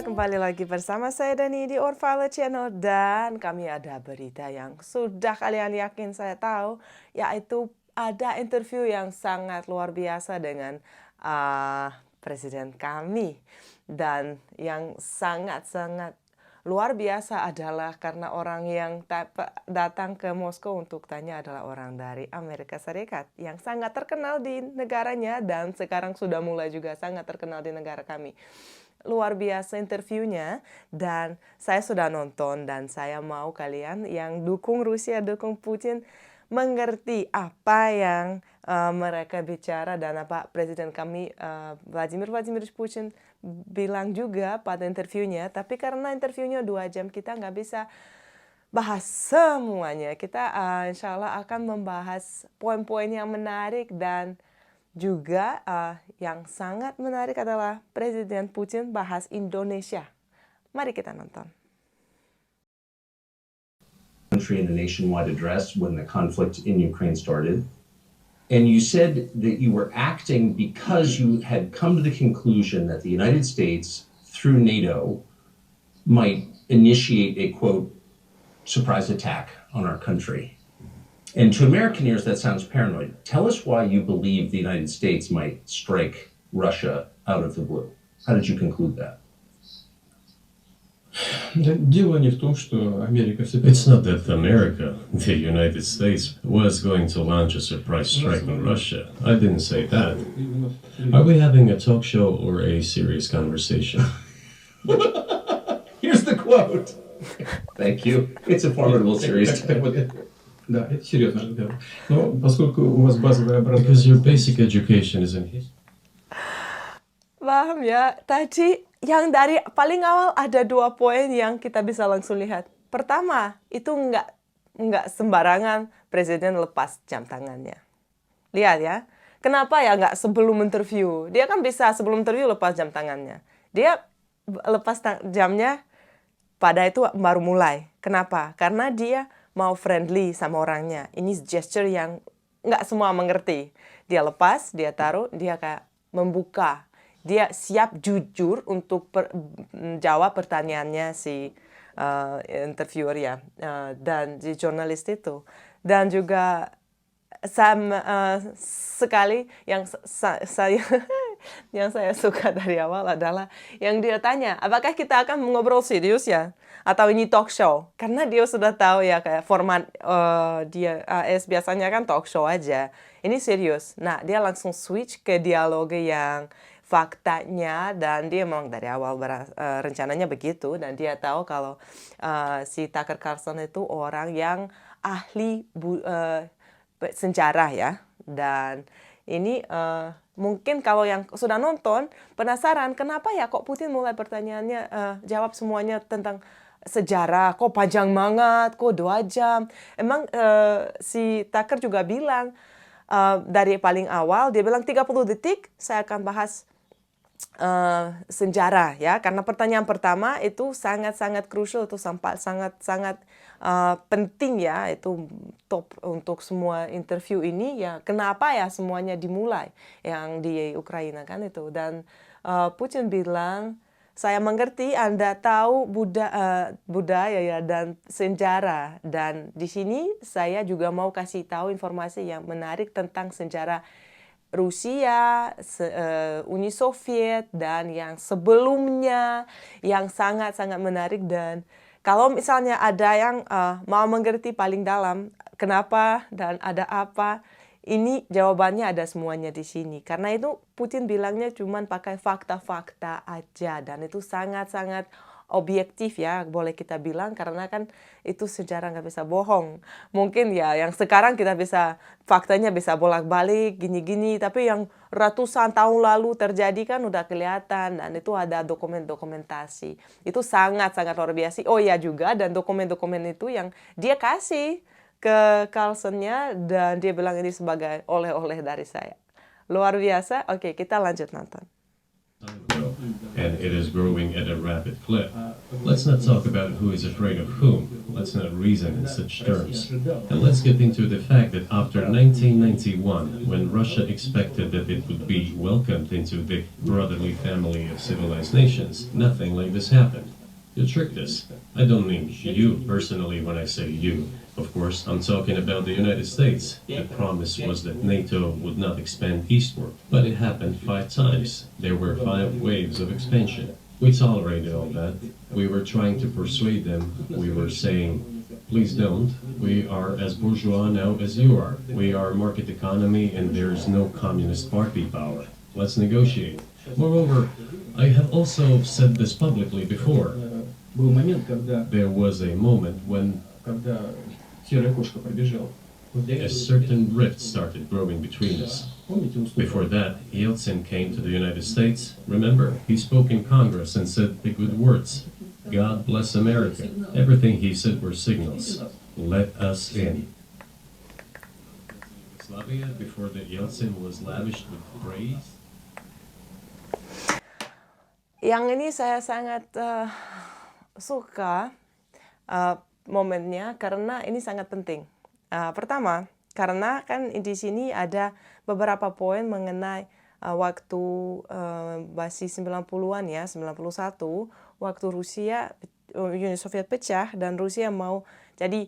kembali lagi bersama saya Dani di Orvale Channel dan kami ada berita yang sudah kalian yakin saya tahu, yaitu ada interview yang sangat luar biasa dengan presiden kami. Dan yang sangat-sangat luar biasa adalah karena orang yang datang ke Moskow untuk tanya adalah orang dari Amerika Serikat yang sangat terkenal di negaranya dan sekarang sudah mulai juga sangat terkenal di negara kami. Luar biasa interviewnya dan saya sudah nonton dan saya mau kalian yang dukung Rusia, dukung Putin mengerti apa yang mereka bicara dan apa presiden kami Vladimir Putin bilang juga pada interviewnya. Tapi karena interviewnya 2 jam kita nggak bisa bahas semuanya. Kita insya Allah akan membahas poin-poin yang menarik dan juga yang sangat menarik adalah Presiden Putin bahas Indonesia. Mari kita nonton. Country in a nationwide address when the conflict in Ukraine started. And you said that you were acting because you had come to the conclusion that the United States, through NATO, might initiate a, quote, surprise attack on our country. And to American ears, that sounds paranoid. Tell us why you believe the United States might strike Russia out of the blue. How did you conclude that? Дело не в том, что Америка It's not that America, the United States, was going to launch a surprise strike on Russia. I didn't say that. Are we having a talk show or a serious conversation? Here's the quote. Thank you. It's a formidable series. Да, это серьезно разговор. Но поскольку у вас базовое образование... Because your basic education is in history. Paham ya? Tadi yang dari paling awal ada 2 poin yang kita bisa langsung lihat. Pertama, itu nggak sembarangan presiden lepas jam tangannya. Lihat ya, kenapa ya nggak sebelum interview? Dia kan bisa sebelum interview lepas jam tangannya. Dia lepas jamnya pada itu baru mulai. Kenapa? Karena dia mau friendly sama orangnya. Ini gesture yang nggak semua mengerti. Dia lepas, dia taruh, dia kayak membuka. Dia siap jujur untuk jawab pertanyaannya si interviewer ya, dan si jurnalis itu. Dan juga sekali yang saya suka dari awal adalah yang dia tanya, apakah kita akan ngobrol serius ya? Atau ini talk show? Karena dia sudah tahu ya kayak format dia AS biasanya kan talk show aja. Ini serius. Nah, dia langsung switch ke dialog yang faktanya dan dia memang dari awal rencananya begitu dan dia tahu kalau si Tucker Carlson itu orang yang ahli sejarah ya. Dan ini mungkin kalau yang sudah nonton penasaran kenapa ya kok Putin mulai pertanyaannya jawab semuanya tentang sejarah, kok panjang banget, kok 2 jam. Emang si Tucker juga bilang dari paling awal dia bilang 30 detik saya akan bahas sejarah ya, karena pertanyaan pertama itu sangat-sangat crucial, itu sangat-sangat penting ya, itu top untuk semua interview ini ya. Kenapa ya semuanya dimulai yang di Ukraina kan itu. Dan Putin bilang, saya mengerti Anda tahu budaya ya dan sejarah, dan di sini saya juga mau kasih tahu informasi yang menarik tentang sejarah Rusia, Uni Soviet, dan yang sebelumnya yang sangat-sangat menarik. Dan kalau misalnya ada yang mau mengerti paling dalam kenapa dan ada apa, ini jawabannya ada semuanya di sini. Karena itu Putin bilangnya cuma pakai fakta-fakta aja dan itu sangat-sangat objektif ya, boleh kita bilang, karena kan itu sejarah nggak bisa bohong. Mungkin ya yang sekarang kita bisa faktanya bisa bolak-balik gini-gini, tapi yang ratusan tahun lalu terjadi kan udah kelihatan dan itu ada dokumentasi. Itu sangat-sangat luar biasa. Oh ya juga, dan dokumen-dokumen itu yang dia kasih ke Carlson-nya dan dia bilang ini sebagai oleh-oleh dari saya. Luar biasa. Oke, kita lanjut nonton. and it is growing at a rapid clip. Let's not talk about who is afraid of whom. Let's not reason in such terms. And let's get into the fact that after 1991, when Russia expected that it would be welcomed into the brotherly family of civilized nations, nothing like this happened. You tricked us. I don't mean you personally when I say you. Of course, I'm talking about the United States. The promise was that NATO would not expand eastward, but it happened 5 times. There were 5 waves of expansion. We tolerated all that. We were trying to persuade them. We were saying, please don't. We are as bourgeois now as you are. We are market economy and there is no communist party power. Let's negotiate. Moreover, I have also said this publicly before. Был момент, когда There was a moment when серая кошка пробежала. a certain rift started growing between us. Помните, он Before that, Yeltsin came to the United States. Remember, he spoke in Congress and said the good words. God bless America. Everything he said were signals. Let us in. Yugoslavia, before that Yeltsin was lavished with praise. Yang ini saya sangat suka momennya karena ini sangat penting. Pertama, karena kan di sini ada beberapa poin mengenai waktu basis 90-an ya, 91, waktu Uni Soviet pecah dan Rusia mau jadi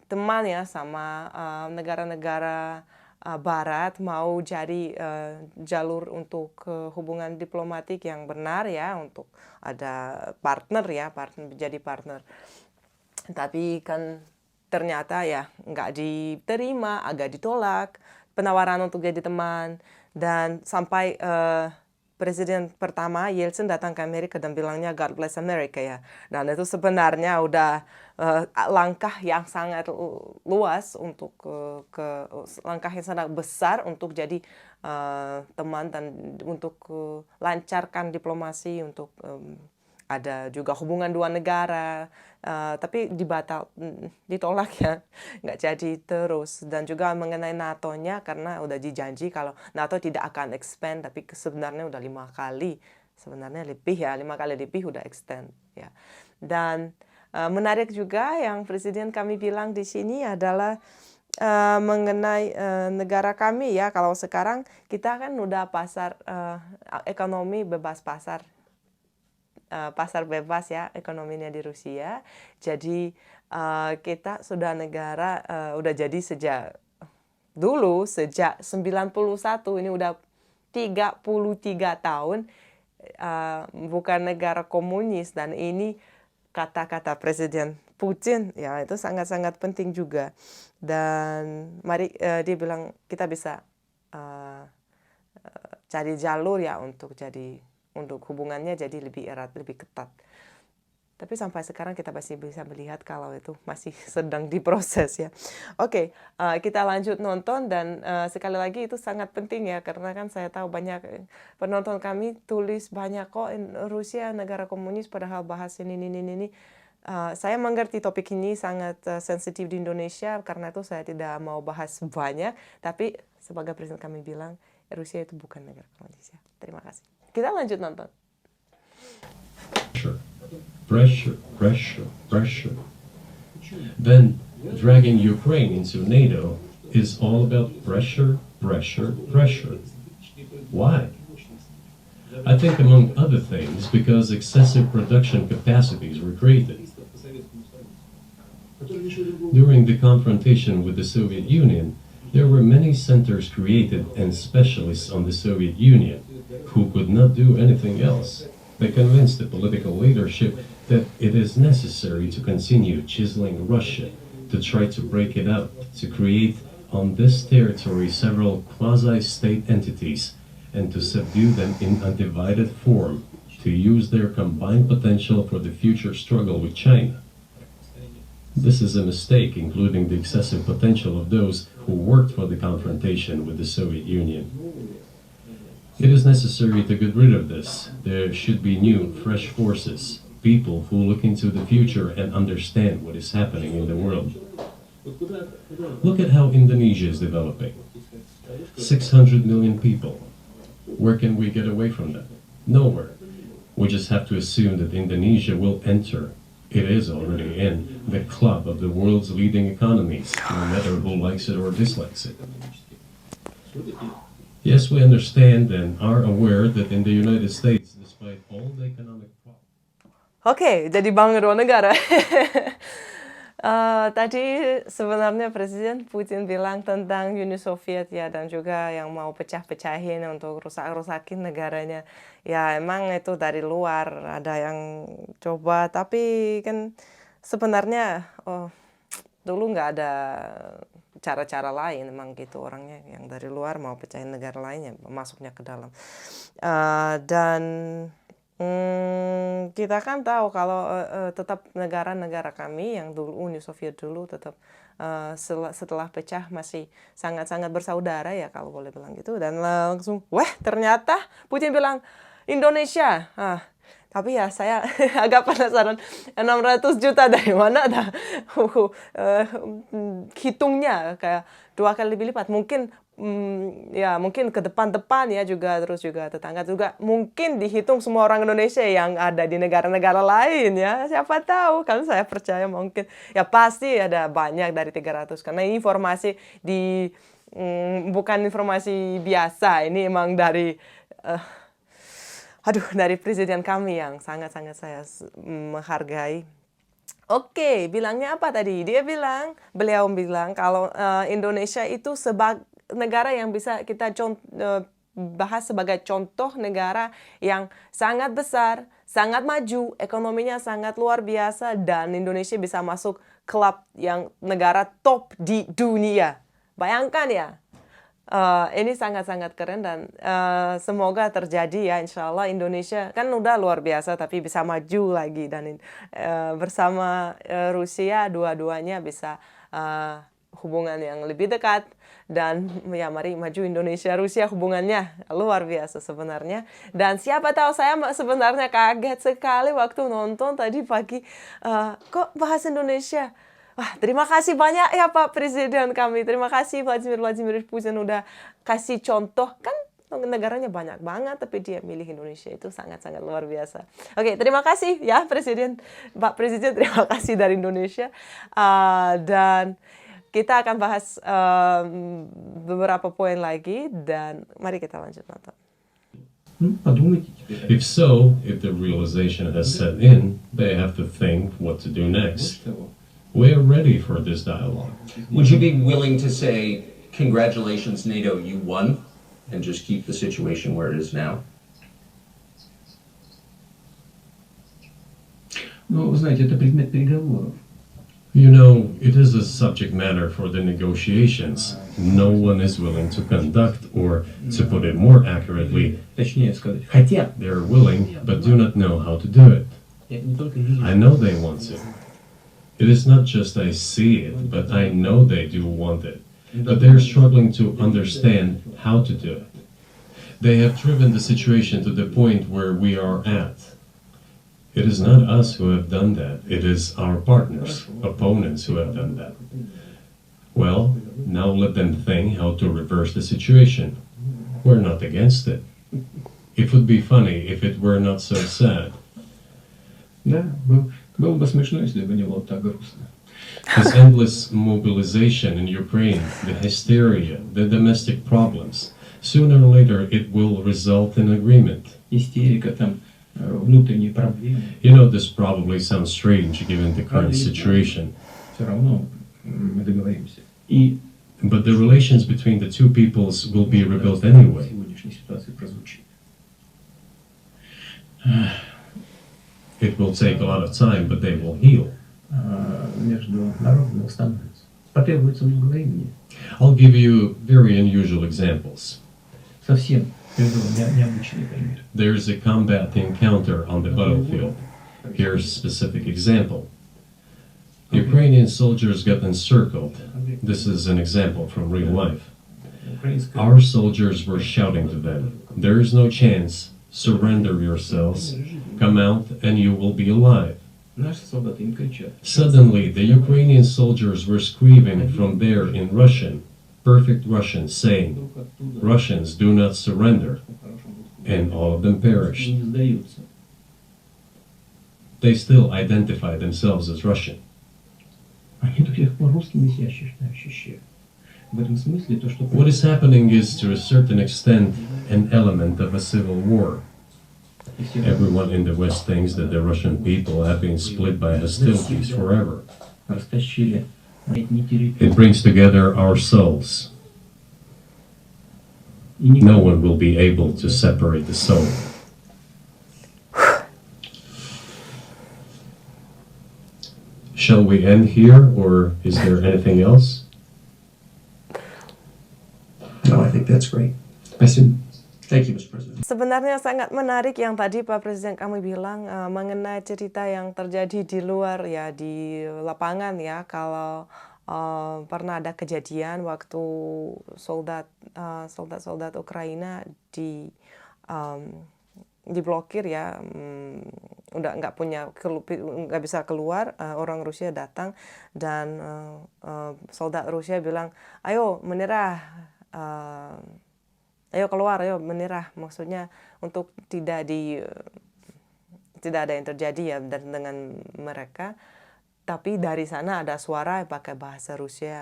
teman ya sama negara-negara Barat, mau jadi jalur untuk hubungan diplomatik yang benar ya, untuk ada partner ya, jadi partner. Tapi kan ternyata ya nggak diterima, agak ditolak penawaran untuk jadi teman, dan sampai Presiden pertama Yeltsin datang ke Amerika dan bilangnya God bless America ya. Dan itu sebenarnya udah langkah yang sangat luas untuk langkah yang sangat besar untuk jadi teman dan untuk lancarkan diplomasi, untuk ada juga hubungan 2 negara, tapi ditolak ya, nggak jadi terus. Dan juga mengenai NATO-nya, karena udah dijanji kalau NATO tidak akan expand, tapi sebenarnya udah 5 kali, sebenarnya lebih ya, 5 kali lebih udah extend ya. Dan menarik juga yang Presiden kami bilang di sini adalah mengenai negara kami ya, kalau sekarang kita kan udah pasar ekonomi bebas pasar bebas ya ekonominya di Rusia. Jadi kita sudah negara udah jadi sejak 91, ini udah 33 tahun bukan negara komunis, dan ini kata-kata Presiden Putin ya itu sangat-sangat penting juga. Dan mari dia bilang kita bisa cari jalur ya untuk hubungannya jadi lebih erat, lebih ketat. Tapi sampai sekarang kita masih bisa melihat kalau itu masih sedang diproses ya. Oke, kita lanjut nonton, dan sekali lagi itu sangat penting ya, karena kan saya tahu banyak penonton kami tulis banyak kok Rusia negara komunis padahal bahas ini. Saya mengerti topik ini sangat sensitif di Indonesia, karena itu saya tidak mau bahas banyak, tapi sebagai Presiden kami bilang Rusia itu bukan negara komunis ya. Terima kasih. Kita lanjut nonton. Pressure. Then dragging Ukraine into NATO is all about pressure. Why? I think among other things because excessive production capacities were created. During the confrontation with the Soviet Union, there were many centers created and specialists on the Soviet Union who could not do anything else. They convinced the political leadership that it is necessary to continue chiseling Russia, to try to break it up, to create on this territory several quasi-state entities, and to subdue them in a divided form, to use their combined potential for the future struggle with China. This is a mistake, including the excessive potential of those who worked for the confrontation with the Soviet Union. It is necessary to get rid of this. There should be new, fresh forces, people who look into the future and understand what is happening in the world. Look at how Indonesia is developing. 600 million people. Where can we get away from that? Nowhere. We just have to assume that Indonesia will enter, it is already in, the club of the world's leading economies, no matter who likes it or dislikes it. Yes, we understand and are aware that in the United States, despite all the economic problems, Oke, jadi bangga dua negara. Tadi sebenarnya Presiden Putin bilang tentang Uni Soviet ya, dan juga yang mau pecah-pecahin untuk rusak-rusakin negaranya. Ya emang itu dari luar, ada yang coba, tapi kan sebenarnya dulu nggak ada cara-cara lain, emang gitu orangnya yang dari luar mau pecahin negara lainnya, masuknya ke dalam. Dan kita kan tahu kalau tetap negara-negara kami yang dulu Uni Soviet dulu tetap setelah pecah masih sangat-sangat bersaudara ya kalau boleh bilang gitu. Dan langsung, wah ternyata Putin bilang Indonesia. Tapi ya saya agak penasaran 600 juta dari mana dah hitungnya kayak 2 kali lebih lipat. Mungkin ya mungkin ke depan-depan ya juga, terus juga tetangga juga mungkin dihitung semua orang Indonesia yang ada di negara-negara lain ya, siapa tahu kan. Saya percaya mungkin ya pasti ada banyak dari 300 karena informasi di bukan informasi biasa, ini emang dari dari presiden kami yang sangat-sangat saya menghargai. Oke, bilangnya apa tadi? Beliau bilang kalau Indonesia itu sebagai negara yang bisa kita bahas sebagai contoh negara yang sangat besar, sangat maju, ekonominya sangat luar biasa, dan Indonesia bisa masuk klub yang negara top di dunia. Bayangkan ya, ini sangat-sangat keren dan semoga terjadi ya, insya Allah. Indonesia kan udah luar biasa tapi bisa maju lagi, dan bersama Rusia dua-duanya bisa hubungan yang lebih dekat. Dan ya mari maju Indonesia Rusia, hubungannya luar biasa sebenarnya. Dan siapa tahu saya sebenarnya kaget sekali waktu nonton tadi pagi, kok bahas Indonesia. Wah, terima kasih banyak ya Pak Presiden kami. Terima kasih Vladimir Putin udah kasih contoh. Kan negaranya banyak banget tapi dia milih Indonesia, itu sangat-sangat luar biasa. Oke, terima kasih ya Presiden. Pak Presiden, terima kasih dari Indonesia. Dan kita akan bahas beberapa poin lagi, dan mari kita lanjut nonton. if so, if the realization has set in, they have to think what to do next. We are ready for this dialogue. Would you be willing to say, congratulations, NATO, you won, and just keep the situation where it is now? Ну, вы знаете, это предмет переговоров. You know, it is a subject matter for the negotiations. No one is willing to conduct, or, to put it more accurately, Точнее сказать, хотят. they're willing but do not know how to do it. Я не только вижу. I know they want to. It is not just I see it, but I know they do want it. But they're struggling to understand how to do it. They have driven the situation to the point where we are at. It is not us who have done that. It is our partners, opponents who have done that. Well, now let them think how to reverse the situation. We're not against it. It would be funny if it were not so sad. Да, было бы смешно, если бы не было так грустно. This endless mobilization in Ukraine, the hysteria, the domestic problems, sooner or later it will result in agreement. Истерика, там, внутренние проблемы. You know, this probably sounds strange given the current situation, Все равно мы договоримся. И but the relations between the two peoples will be rebuilt anyway. в сегодняшней ситуации прозвучит. It will take a lot of time, but they will heal. Между народами восстановится. Потребуется много времени. I'll give you very unusual examples. Совсем необычный пример. There's a combat encounter on the battlefield. Here's a specific example. Ukrainian soldiers got encircled. This is an example from real life. Украинская Our soldiers were shouting to them, "There is no chance. Surrender yourselves. Come out and you will be alive." Наши солдаты им кричат. Suddenly, the Ukrainian soldiers were screaming from there in Russian, perfect Russian, saying, Вдруг оттуда "Russians, do not surrender." по-хорошему And all of them perished. не сдаются. they still identify themselves as Russian. Они до сих пор русскими себя ощущают. В этом смысле то, что... What is happening is, to a certain extent, an element of a civil war. Everyone in the West thinks that the Russian people have been split by hostilities forever. Растащили не территорию. It brings together our souls. И никто- No one will be able to separate the soul. Shall we end here, or is there anything else? No, I think that's great. Спасибо. Thank you, Mr. President. Sebenarnya sangat menarik yang tadi Pak Presiden kami bilang mengenai cerita yang terjadi di luar ya, di lapangan ya, kalau pernah ada kejadian waktu soldat Ukraina diblokir ya, udah nggak bisa keluar, orang Rusia datang dan soldat Rusia bilang, ayo menyerah, ayo keluar, ayo menyerah, maksudnya untuk tidak ada yang terjadi ya dengan mereka. Tapi dari sana ada suara yang pakai bahasa Rusia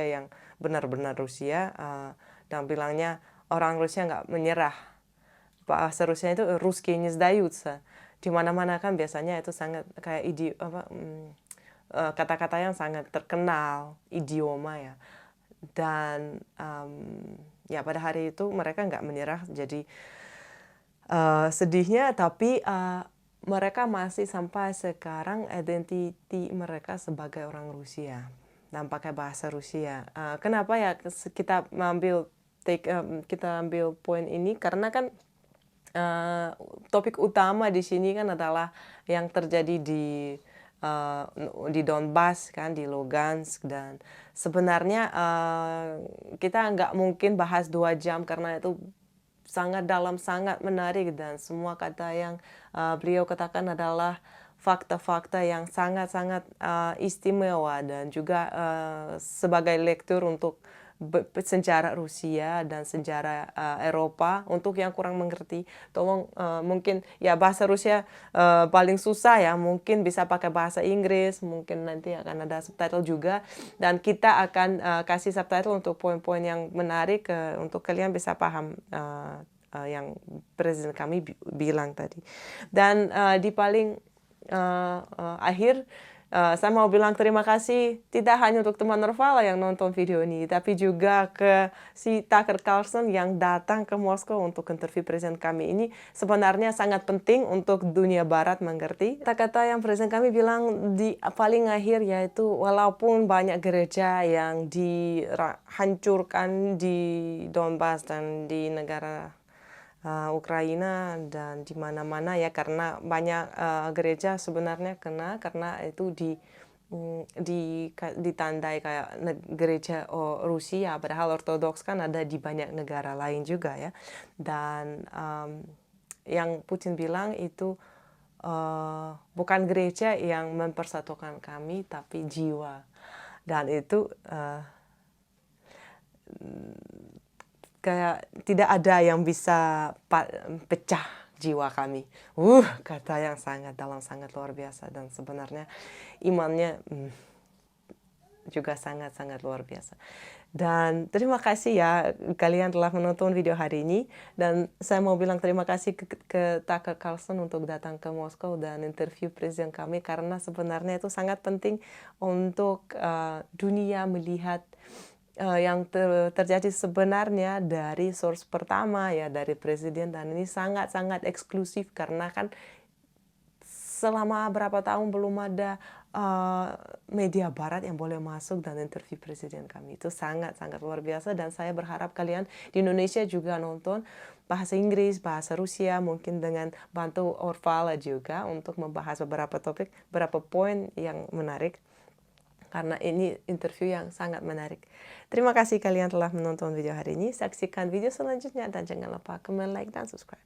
yang benar-benar Rusia, dan bilangnya orang Rusia nggak menyerah. Bahasa Rusia itu Ruski не сдаются. Di mana-mana kan biasanya itu sangat kayak kata-kata yang sangat terkenal, idioma ya. Dan ya pada hari itu mereka nggak menyerah, jadi sedihnya, tapi mereka masih sampai sekarang identiti mereka sebagai orang Rusia dan pakai bahasa Rusia. Kenapa ya kita ambil poin ini, karena kan topik utama di sini kan adalah yang terjadi di Donbas kan, di Lugansk, dan sebenarnya kita nggak mungkin bahas 2 jam karena itu sangat dalam, sangat menarik, dan semua kata yang beliau katakan adalah fakta-fakta yang sangat-sangat istimewa, dan juga sebagai lektur untuk sejarah Rusia dan sejarah Eropa. Untuk yang kurang mengerti, tolong mungkin ya bahasa Rusia paling susah ya, mungkin bisa pakai bahasa Inggris, mungkin nanti akan ada subtitle juga, dan kita akan kasih subtitle untuk poin-poin yang menarik untuk kalian bisa paham yang Presiden kami bilang tadi. Dan di paling akhir, saya mau bilang terima kasih tidak hanya untuk teman Norvala yang nonton video ini, tapi juga ke si Tucker Carlson yang datang ke Moskow untuk interview Presiden kami ini. Sebenarnya sangat penting untuk dunia barat mengerti. Kata-kata yang Presiden kami bilang di paling akhir, yaitu walaupun banyak gereja yang dihancurkan di Donbas dan di negara Ukraina dan di mana-mana ya, karena banyak gereja sebenarnya karena itu ditandai kayak gereja Rusia, padahal Ortodoks kan ada di banyak negara lain juga ya. Dan yang Putin bilang itu bukan gereja yang mempersatukan kami, tapi jiwa, dan itu kayak tidak ada yang bisa pecah jiwa kami. Kata yang sangat dalam, sangat luar biasa, dan sebenarnya imannya juga sangat-sangat luar biasa. Dan terima kasih ya kalian telah menonton video hari ini, dan saya mau bilang terima kasih ke Tucker Carlson untuk datang ke Moskow dan interview Presiden kami, karena sebenarnya itu sangat penting untuk dunia melihat yang terjadi sebenarnya dari source pertama ya, dari Presiden, dan ini sangat-sangat eksklusif karena kan selama berapa tahun belum ada media barat yang boleh masuk dan interview Presiden kami. Itu sangat-sangat luar biasa, dan saya berharap kalian di Indonesia juga nonton bahasa Inggris, bahasa Rusia, mungkin dengan bantu Orvala juga untuk membahas beberapa topik, beberapa poin yang menarik, karena ini interview yang sangat menarik. Terima kasih kalian telah menonton video hari ini. Saksikan video selanjutnya dan jangan lupa komen, like, dan subscribe.